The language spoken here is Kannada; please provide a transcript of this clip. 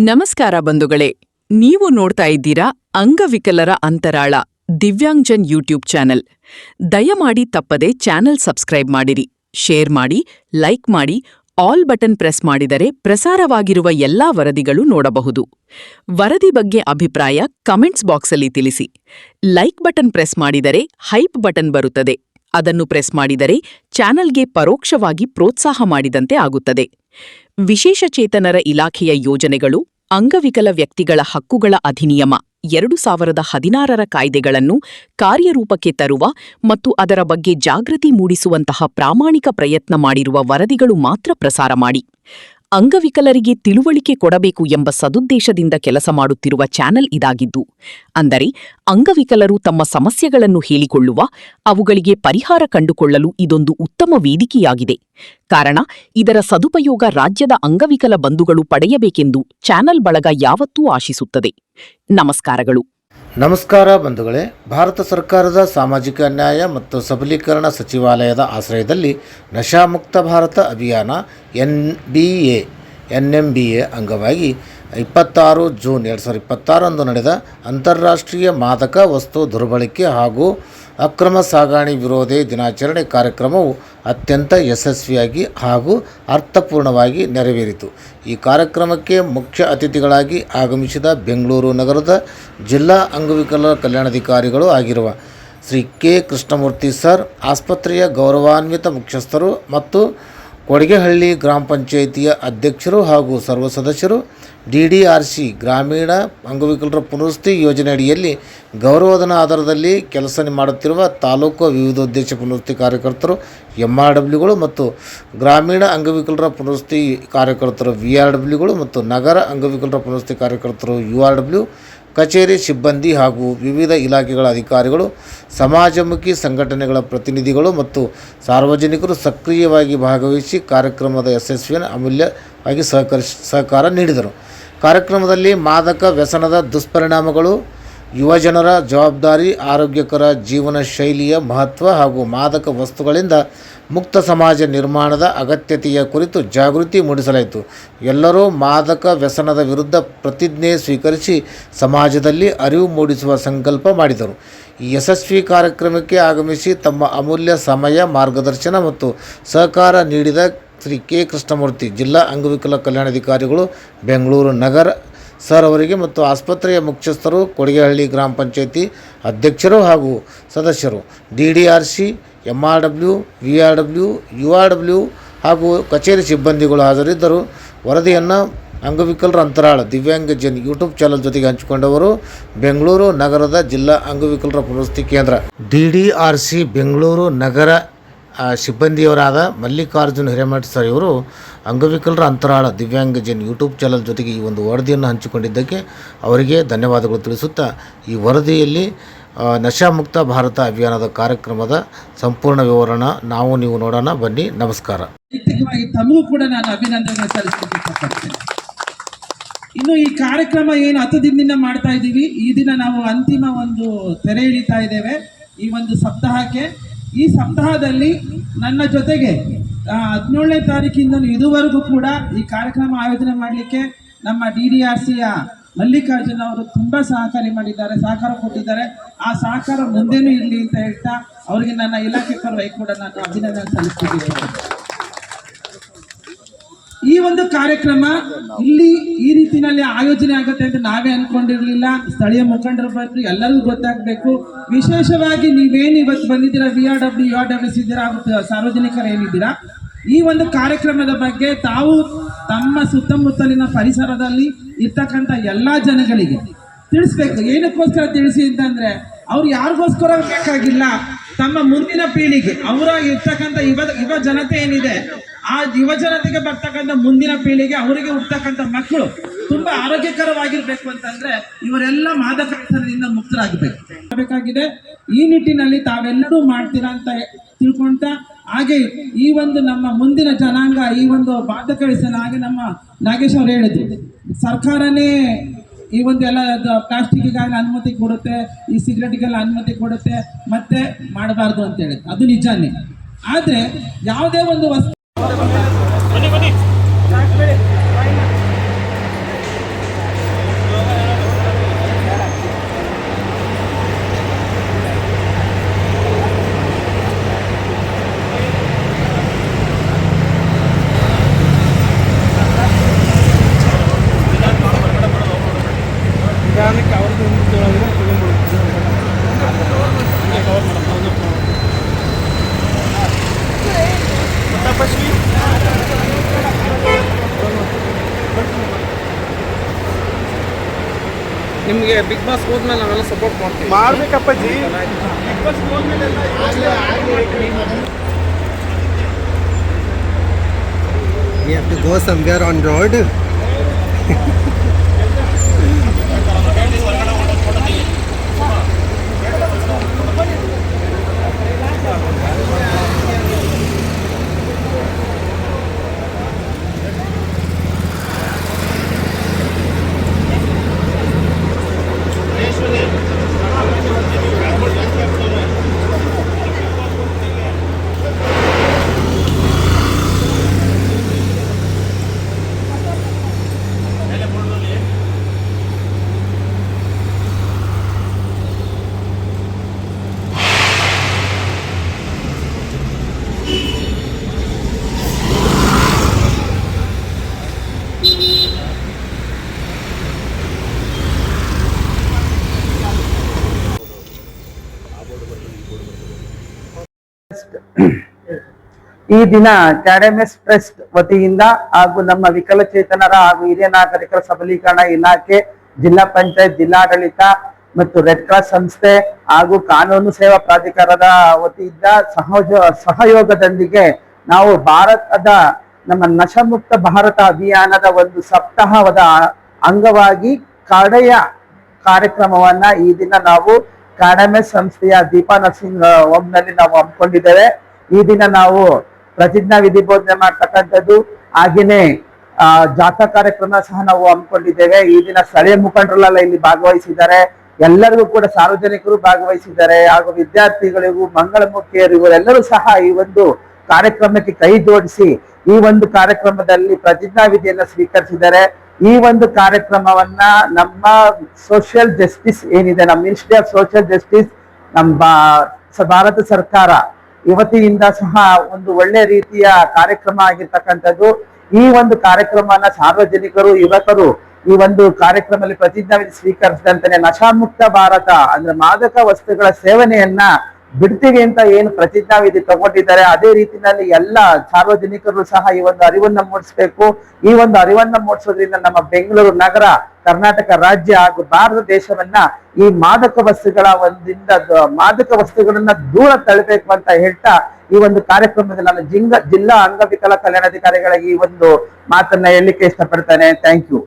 ನಮಸ್ಕಾರ ಬಂಧುಗಳೇ, ನೀವು ನೋಡ್ತಾ ಇದ್ದೀರಾ ಅಂಗವಿಕಲರ ಅಂತರಾಳ ದಿವ್ಯಾಂಗ್ಜನ್ ಯೂಟ್ಯೂಬ್ ಚಾನೆಲ್. ದಯಮಾಡಿ ತಪ್ಪದೆ ಚಾನೆಲ್ ಸಬ್ಸ್ಕ್ರೈಬ್ ಮಾಡಿರಿ, ಶೇರ್ ಮಾಡಿ, ಲೈಕ್ ಮಾಡಿ, ಆಲ್ ಬಟನ್ ಪ್ರೆಸ್ ಮಾಡಿದರೆ ಪ್ರಸಾರವಾಗಿರುವ ಎಲ್ಲಾ ವರದಿಗಳು ನೋಡಬಹುದು. ವರದಿ ಬಗ್ಗೆ ಅಭಿಪ್ರಾಯ ಕಮೆಂಟ್ಸ್ ಬಾಕ್ಸಲ್ಲಿ ತಿಳಿಸಿ. ಲೈಕ್ ಬಟನ್ ಪ್ರೆಸ್ ಮಾಡಿದರೆ ಹೈಪ್ ಬಟನ್ ಬರುತ್ತದೆ. ಅದನ್ನು ಪ್ರೆಸ್ ಮಾಡಿದರೆ ಚಾನೆಲ್ಗೆ ಪರೋಕ್ಷವಾಗಿ ಪ್ರೋತ್ಸಾಹ ಮಾಡಿದಂತೆ ಆಗುತ್ತದೆ. ವಿಶೇಷಚೇತನರ ಇಲಾಖೆಯ ಯೋಜನೆಗಳು, ಅಂಗವಿಕಲ ವ್ಯಕ್ತಿಗಳ ಹಕ್ಕುಗಳ ಅಧಿನಿಯಮ 2016ರ ಕಾಯ್ದೆಗಳನ್ನು ಕಾರ್ಯರೂಪಕ್ಕೆ ತರುವ ಮತ್ತು ಅದರ ಬಗ್ಗೆ ಜಾಗೃತಿ ಮೂಡಿಸುವಂತಹ ಪ್ರಾಮಾಣಿಕ ಪ್ರಯತ್ನ ಮಾಡಿರುವ ವರದಿಗಳು ಮಾತ್ರ ಪ್ರಸಾರ ಮಾಡಿ. ಅಂಗವಿಕಲರಿಗೆ ತಿಳುವಳಿಕೆ ಕೊಡಬೇಕು ಎಂಬ ಸದುದ್ದೇಶದಿಂದ ಕೆಲಸ ಮಾಡುತ್ತಿರುವ ಚಾನೆಲ್ ಇದಾಗಿದ್ದು, ಅಂದರೆ ಅಂಗವಿಕಲರು ತಮ್ಮ ಸಮಸ್ಯೆಗಳನ್ನು ಹೇಳಿಕೊಳ್ಳುವ, ಅವುಗಳಿಗೆ ಪರಿಹಾರ ಕಂಡುಕೊಳ್ಳಲು ಇದೊಂದು ಉತ್ತಮ ವೇದಿಕೆಯಾಗಿದೆ. ಕಾರಣ, ಇದರ ಸದುಪಯೋಗ ರಾಜ್ಯದ ಅಂಗವಿಕಲ ಬಂಧುಗಳು ಪಡೆಯಬೇಕೆಂದು ಚಾನೆಲ್ ಬಳಗ ಯಾವತ್ತೂ ಆಶಿಸುತ್ತದೆ. ನಮಸ್ಕಾರಗಳು. ನಮಸ್ಕಾರ ಬಂಧುಗಳೇ. ಭಾರತ ಸರ್ಕಾರದ ಸಾಮಾಜಿಕ ನ್ಯಾಯ ಮತ್ತು ಸಬಲೀಕರಣ ಸಚಿವಾಲಯದ ಆಶ್ರಯದಲ್ಲಿ ನಶಾಮುಕ್ತ ಭಾರತ ಅಭಿಯಾನ NMBA ಅಂಗವಾಗಿ 26 ಜೂನ್ 2026 ನಡೆದ ಅಂತಾರಾಷ್ಟ್ರೀಯ ಮಾದಕ ವಸ್ತು ದುರ್ಬಳಕೆ ಹಾಗೂ ಅಕ್ರಮ ಸಾಗಾಣೆ ವಿರೋಧಿ ದಿನಾಚರಣೆ ಕಾರ್ಯಕ್ರಮವು ಅತ್ಯಂತ ಯಶಸ್ವಿಯಾಗಿ ಹಾಗೂ ಅರ್ಥಪೂರ್ಣವಾಗಿ ನೆರವೇರಿತು. ಈ ಕಾರ್ಯಕ್ರಮಕ್ಕೆ ಮುಖ್ಯ ಅತಿಥಿಗಳಾಗಿ ಆಗಮಿಸಿದ ಬೆಂಗಳೂರು ನಗರದ ಜಿಲ್ಲಾ ಅಂಗವಿಕಲರ ಕಲ್ಯಾಣಾಧಿಕಾರಿಗಳು ಆಗಿರುವ ಶ್ರೀ ಕೆ. ಕೃಷ್ಣಮೂರ್ತಿ ಸರ್, ಆಸ್ಪತ್ರೆಯ ಗೌರವಾನ್ವಿತ ಮುಖ್ಯಸ್ಥರು ಮತ್ತು ಕೊಡಿಗೆಹಳ್ಳಿ ಗ್ರಾಮ ಪಂಚಾಯಿತಿಯ ಅಧ್ಯಕ್ಷರು ಹಾಗೂ ಸರ್ವ ಸದಸ್ಯರು, DDRC ಗ್ರಾಮೀಣ ಅಂಗವಿಕಲರ ಪುನರ್ವಸತಿ ಯೋಜನೆ ಅಡಿಯಲ್ಲಿ ಗೌರವಧನ ಆಧಾರದಲ್ಲಿ ಕೆಲಸ ಮಾಡುತ್ತಿರುವ ತಾಲೂಕು ವಿವಿಧೋದ್ದೇಶ ಪುನರ್ವಸತಿ ಕಾರ್ಯಕರ್ತರು MRWಗಳು ಮತ್ತು ಗ್ರಾಮೀಣ ಅಂಗವಿಕಲರ ಪುನರ್ವಸತಿ ಕಾರ್ಯಕರ್ತರು VRWಗಳು ಮತ್ತು ನಗರ ಅಂಗವಿಕಲರ ಪುನರ್ವಸತಿ ಕಾರ್ಯಕರ್ತರು URW, ಕಚೇರಿ ಸಿಬ್ಬಂದಿ ಹಾಗೂ ವಿವಿಧ ಇಲಾಖೆಗಳ ಅಧಿಕಾರಿಗಳು, ಸಮಾಜಮುಖಿ ಸಂಘಟನೆಗಳ ಪ್ರತಿನಿಧಿಗಳು ಮತ್ತು ಸಾರ್ವಜನಿಕರು ಸಕ್ರಿಯವಾಗಿ ಭಾಗವಹಿಸಿ ಕಾರ್ಯಕ್ರಮದ ಯಶಸ್ವಿಯನ್ನು ಅಮೂಲ್ಯವಾಗಿ ಸಹಕಾರ ನೀಡಿದರು. ಕಾರ್ಯಕ್ರಮದಲ್ಲಿ ಮಾದಕ ವ್ಯಸನದ ದುಷ್ಪರಿಣಾಮಗಳು, ಯುವಜನರ ಜವಾಬ್ದಾರಿ, ಆರೋಗ್ಯಕರ ಜೀವನ ಶೈಲಿಯ ಮಹತ್ವ ಹಾಗೂ ಮಾದಕ ವಸ್ತುಗಳಿಂದ ಮುಕ್ತ ಸಮಾಜ ನಿರ್ಮಾಣದ ಅಗತ್ಯತೆಯ ಕುರಿತು ಜಾಗೃತಿ ಮೂಡಿಸಲಾಯಿತು. ಎಲ್ಲರೂ ಮಾದಕ ವ್ಯಸನದ ವಿರುದ್ಧ ಪ್ರತಿಜ್ಞೆ ಸ್ವೀಕರಿಸಿ ಸಮಾಜದಲ್ಲಿ ಅರಿವು ಮೂಡಿಸುವ ಸಂಕಲ್ಪ ಮಾಡಿದರು. ಈ ಯಶಸ್ವಿ ಕಾರ್ಯಕ್ರಮಕ್ಕೆ ಆಗಮಿಸಿ ತಮ್ಮ ಅಮೂಲ್ಯ ಸಮಯ, ಮಾರ್ಗದರ್ಶನ ಮತ್ತು ಸಹಕಾರ ನೀಡಿದ ಶ್ರೀ ಕೆ. ಕೃಷ್ಣಮೂರ್ತಿ, ಜಿಲ್ಲಾ ಅಂಗವಿಕಲ ಕಲ್ಯಾಣಾಧಿಕಾರಿಗಳು, ಬೆಂಗಳೂರು ನಗರ ಸರ್ ಅವರಿಗೆ ಮತ್ತು ಆಸ್ಪತ್ರೆಯ ಮುಖ್ಯಸ್ಥರು, ಕೊಡಿಗೆಹಳ್ಳಿ ಗ್ರಾಮ ಪಂಚಾಯಿತಿ ಅಧ್ಯಕ್ಷರು ಹಾಗೂ ಸದಸ್ಯರು, DDRC, MRW, VRW, URW ಹಾಗೂ ಕಚೇರಿ ಸಿಬ್ಬಂದಿಗಳು ಹಾಜರಿದ್ದರು. ವರದಿಯನ್ನು ಅಂಗವಿಕಲರ ಅಂತರಾಳ ದಿವ್ಯಾಂಗಜನ್ ಯೂಟ್ಯೂಬ್ ಚಾನಲ್ ಜೊತೆಗೆ ಹಂಚಿಕೊಂಡವರು ಬೆಂಗಳೂರು ನಗರದ ಜಿಲ್ಲಾ ಅಂಗವಿಕಲರ ಪುನರ್ವಸತಿ ಕೇಂದ್ರ DDRC ಬೆಂಗಳೂರು ನಗರ ಸಿಬ್ಬಂದಿಯವರಾದ ಮಲ್ಲಿಕಾರ್ಜುನ್ ಹಿರೇಮಠ ಸರ್ ಇವರು ಅಂಗವಿಕಲರ ಅಂತರಾಳ ದಿವ್ಯಾಂಗಜನ್ ಯೂಟ್ಯೂಬ್ ಚಾನಲ್ ಜೊತೆಗೆ ಈ ಒಂದು ವರದಿಯನ್ನು ಹಂಚಿಕೊಂಡಿದ್ದಕ್ಕೆ ಅವರಿಗೆ ಧನ್ಯವಾದಗಳು ತಿಳಿಸುತ್ತಾ, ಈ ವರದಿಯಲ್ಲಿ ನಶಾಮುಕ್ತ ಭಾರತ ಅಭಿಯಾನದ ಕಾರ್ಯಕ್ರಮದ ಸಂಪೂರ್ಣ ವಿವರಣ ನೀವು ನೋಡೋಣ ಬನ್ನಿ. ನಮಸ್ಕಾರ. ತಮಗೂ ಕೂಡ ನಾನು ಅಭಿನಂದನೆ ಸಲ್ಲಿಸಲಿಕ್ಕೆ. ಇನ್ನು ಈ ಕಾರ್ಯಕ್ರಮ ಏನು 10 ದಿನದಿಂದ ಮಾಡ್ತಾ ಇದ್ದೀವಿ, ಈ ದಿನ ನಾವು ಅಂತಿಮ ಒಂದು ತೆರೆ ಎಳಿತಾ ಇದ್ದೇವೆ ಈ ಒಂದು ಸಪ್ತಾಹಕ್ಕೆ. ಈ ಸಪ್ತಾಹದಲ್ಲಿ ನನ್ನ ಜೊತೆಗೆ 17ನೇ ತಾರೀಕಿಂದ ಇದುವರೆಗೂ ಕೂಡ ಈ ಕಾರ್ಯಕ್ರಮ ಆಯೋಜನೆ ಮಾಡಲಿಕ್ಕೆ ನಮ್ಮ DDRCಯ ಮಲ್ಲಿಕಾರ್ಜುನ್ ಅವರು ತುಂಬ ಸಹಕಾರ ಕೊಟ್ಟಿದ್ದಾರೆ. ಆ ಸಹಕಾರ ಮುಂದೇನೂ ಇರಲಿ ಅಂತ ಹೇಳ್ತಾ ಅವರಿಗೆ ನನ್ನ ಇಲಾಖೆ ಪರವಾಗಿ ಕೂಡ ನಾನು ಅಭಿನಂದನೆ ಸಲ್ಲಿಸ್ತಿದ್ದೀನಿ. ಈ ಒಂದು ಕಾರ್ಯಕ್ರಮ ಇಲ್ಲಿ ಈ ರೀತಿಯಲ್ಲಿ ಆಯೋಜನೆ ಆಗುತ್ತೆ ಅಂತ ನಾವೇ ಅನ್ಕೊಂಡಿರ್ಲಿಲ್ಲ. ಸ್ಥಳೀಯ ಮುಖಂಡರು ಬಂದು ಎಲ್ಲರಿಗೂ ಗೊತ್ತಾಗಬೇಕು. ವಿಶೇಷವಾಗಿ ನೀವೇನು ಇವತ್ತು ಬಂದಿದ್ದೀರಾ, VRW, URWs ಇದ್ದೀರಾ, ಸಾರ್ವಜನಿಕರು ಏನಿದ್ದೀರಾ, ಈ ಒಂದು ಕಾರ್ಯಕ್ರಮದ ಬಗ್ಗೆ ತಾವು ತಮ್ಮ ಸುತ್ತಮುತ್ತಲಿನ ಪರಿಸರದಲ್ಲಿ ಇರ್ತಕ್ಕಂಥ ಎಲ್ಲ ಜನಗಳಿಗೆ ತಿಳಿಸ್ಬೇಕು. ಏನಕ್ಕೋಸ್ಕರ ತಿಳಿಸಿ ಅಂತಂದ್ರೆ, ಅವ್ರು ಯಾರಿಗೋಸ್ಕರ ಬೇಕಾಗಿಲ್ಲ, ತಮ್ಮ ಮುಂದಿನ ಪೀಳಿಗೆ, ಅವರ ಇರ್ತಕ್ಕಂಥ ಯುವ ಜನತೆ ಏನಿದೆ, ಆ ಯುವ ಜನತೆಗೆ ಬರ್ತಕ್ಕಂಥ ಮುಂದಿನ ಪೀಳಿಗೆ, ಅವರಿಗೆ ಹುಟ್ಟತಕ್ಕಂಥ ಮಕ್ಕಳು ತುಂಬಾ ಆರೋಗ್ಯಕರವಾಗಿರ್ಬೇಕು ಅಂತಂದ್ರೆ ಇವರೆಲ್ಲ ಮಾದಕ ವ್ಯಸನದಿಂದ ಮುಕ್ತರಾಗಬೇಕಾಗಿದೆ. ಈ ನಿಟ್ಟಿನಲ್ಲಿ ತಾವೆಲ್ಲರೂ ಮಾಡ್ತೀರಾ ಅಂತ ತಿಳ್ಕೊಂತ, ಹಾಗೆ ಈ ಒಂದು ನಮ್ಮ ಮುಂದಿನ ಜನಾಂಗ ಈ ಒಂದು ಮಾದಕ ವ್ಯಸನ, ಹಾಗೆ ನಮ್ಮ ನಾಗೇಶ್ ಅವರು ಹೇಳಿದ್ರು, ಸರ್ಕಾರನೇ ಈ ಒಂದು ಎಲ್ಲ ಪ್ಲಾಸ್ಟಿಕ್ಗೆಲ್ಲ ಅನುಮತಿ ಕೊಡುತ್ತೆ, ಈ ಸಿಗರೆಟ್ಗೆಲ್ಲ ಅನುಮತಿ ಕೊಡುತ್ತೆ, ಮತ್ತೆ ಮಾಡಬಾರ್ದು ಅಂತೇಳಿ. ಅದು ನಿಜಾನೇ. ಆದರೆ ಯಾವುದೇ ಒಂದು ವಸ್ತು ನಿಮಗೆ ಬಿಗ್ ಬಾಸ್ ಹೋದ್ಮೇಲೆ ನಾವೆಲ್ಲ ಸಪೋರ್ಟ್ ಮಾಡ್ತೀವಿ. ಮಾಡ್ಬೇಕಪ್ಪಾಜಿ. We have to go somewhere on road. ಈ ದಿನ ಕ್ಯಾಡಮೆಸ್ ಟ್ರಸ್ಟ್ ವತಿಯಿಂದ ಹಾಗೂ ನಮ್ಮ ವಿಕಲಚೇತನರ ಹಾಗೂ ಹಿರಿಯ ನಾಗರಿಕರ ಸಬಲೀಕರಣ ಇಲಾಖೆ, ಜಿಲ್ಲಾ ಪಂಚಾಯತ್, ಜಿಲ್ಲಾಡಳಿತ ಮತ್ತು ರೆಡ್ ಕ್ರಾಸ್ ಸಂಸ್ಥೆ ಹಾಗೂ ಕಾನೂನು ಸೇವಾ ಪ್ರಾಧಿಕಾರದ ವತಿಯಿಂದ ಸಹಯೋಗದೊಂದಿಗೆ ನಾವು ಭಾರತದ ನಮ್ಮ ನಶಾಮುಕ್ತ ಭಾರತ ಅಭಿಯಾನದ ಒಂದು ಸಪ್ತಾಹದ ಅಂಗವಾಗಿ ಕಡೆಯ ಕಾರ್ಯಕ್ರಮವನ್ನ ಈ ದಿನ ನಾವು ಕ್ಯಾಡಮೆಸ್ ಸಂಸ್ಥೆಯ ದೀಪಾ ನರ್ಸಿಂಗ್ ಹೋಮ್ನಲ್ಲಿ ನಾವು ಹಮ್ಮಿಕೊಂಡಿದ್ದೇವೆ. ಈ ದಿನ ನಾವು ಪ್ರತಿಜ್ಞಾ ವಿಧಿ ಬೋಧನೆ ಮಾಡ್ತಕ್ಕಂಥದ್ದು ಹಾಗೇನೆ ಜಾಥಾ ಕಾರ್ಯಕ್ರಮ ಸಹ ನಾವು ಹಮ್ಮಿಕೊಂಡಿದ್ದೇವೆ. ಈ ದಿನ ಸ್ಥಳೀಯ ಮುಖಂಡರೆಲ್ಲ ಇಲ್ಲಿ ಭಾಗವಹಿಸಿದ್ದಾರೆ. ಎಲ್ಲರಿಗೂ ಕೂಡ ಸಾರ್ವಜನಿಕರು ಭಾಗವಹಿಸಿದ್ದಾರೆ ಹಾಗೂ ವಿದ್ಯಾರ್ಥಿಗಳಿಗೂ ಮಂಗಳಮುಖಿಯರು ಇವರೆಲ್ಲರೂ ಸಹ ಈ ಒಂದು ಕಾರ್ಯಕ್ರಮಕ್ಕೆ ಕೈ ಜೋಡಿಸಿ ಈ ಒಂದು ಕಾರ್ಯಕ್ರಮದಲ್ಲಿ ಪ್ರತಿಜ್ಞಾ ವಿಧಿಯನ್ನು ಸ್ವೀಕರಿಸಿದ್ದಾರೆ. ಈ ಒಂದು ಕಾರ್ಯಕ್ರಮವನ್ನ ನಮ್ಮ ಸೋಷಿಯಲ್ ಜಸ್ಟಿಸ್ ಏನಿದೆ, ನಮ್ಮ ಮಿನಿಸ್ಟ್ರಿ ಆಫ್ ಸೋಷಿಯಲ್ ಜಸ್ಟಿಸ್, ನಮ್ಮ ಭಾರತ ಸರ್ಕಾರ ವತಿಯಿಂದ ಸಹ ಒಂದು ಒಳ್ಳೆ ರೀತಿಯ ಕಾರ್ಯಕ್ರಮ ಆಗಿರ್ತಕ್ಕಂಥದ್ದು. ಈ ಒಂದು ಕಾರ್ಯಕ್ರಮನ ಸಾರ್ವಜನಿಕರು, ಯುವಕರು ಈ ಒಂದು ಕಾರ್ಯಕ್ರಮದಲ್ಲಿ ಪ್ರತಿಜ್ಞಾವಿಧಿ ಸ್ವೀಕರಿಸಿದಂತೆ ನಶಾಮುಕ್ತ ಭಾರತ ಅಂದ್ರೆ ಮಾದಕ ವಸ್ತುಗಳ ಸೇವನೆಯನ್ನ ಬಿಡ್ತೀವಿ ಅಂತ ಏನು ಪ್ರತಿಜ್ಞಾವಿಧಿ ತಗೊಂಡಿದ್ದಾರೆ, ಅದೇ ರೀತಿಯಲ್ಲಿ ಎಲ್ಲ ಸಾರ್ವಜನಿಕರು ಸಹ ಈ ಒಂದು ಅರಿವನ್ನ ಮೂಡಿಸಬೇಕು. ಈ ಒಂದು ಅರಿವನ್ನ ಮೂಡಿಸೋದ್ರಿಂದ ನಮ್ಮ ಬೆಂಗಳೂರು ನಗರ, ಕರ್ನಾಟಕ ರಾಜ್ಯ ಹಾಗೂ ಭಾರತ ದೇಶವನ್ನ ಈ ಮಾದಕ ವಸ್ತುಗಳನ್ನ ದೂರ ತಳ್ಳಬೇಕು ಅಂತ ಹೇಳ್ತಾ ಈ ಒಂದು ಕಾರ್ಯಕ್ರಮದಲ್ಲಿ ನಾನು ಜಿಲ್ಲಾ ಅಂಗವಿಕಲ ಕಲ್ಯಾಣಾಧಿಕಾರಿಗಳಿಗೆ ಈ ಒಂದು ಮಾತನ್ನ ಹೇಳಲಿಕ್ಕೆ ಇಷ್ಟಪಡ್ತೇನೆ. Thank you.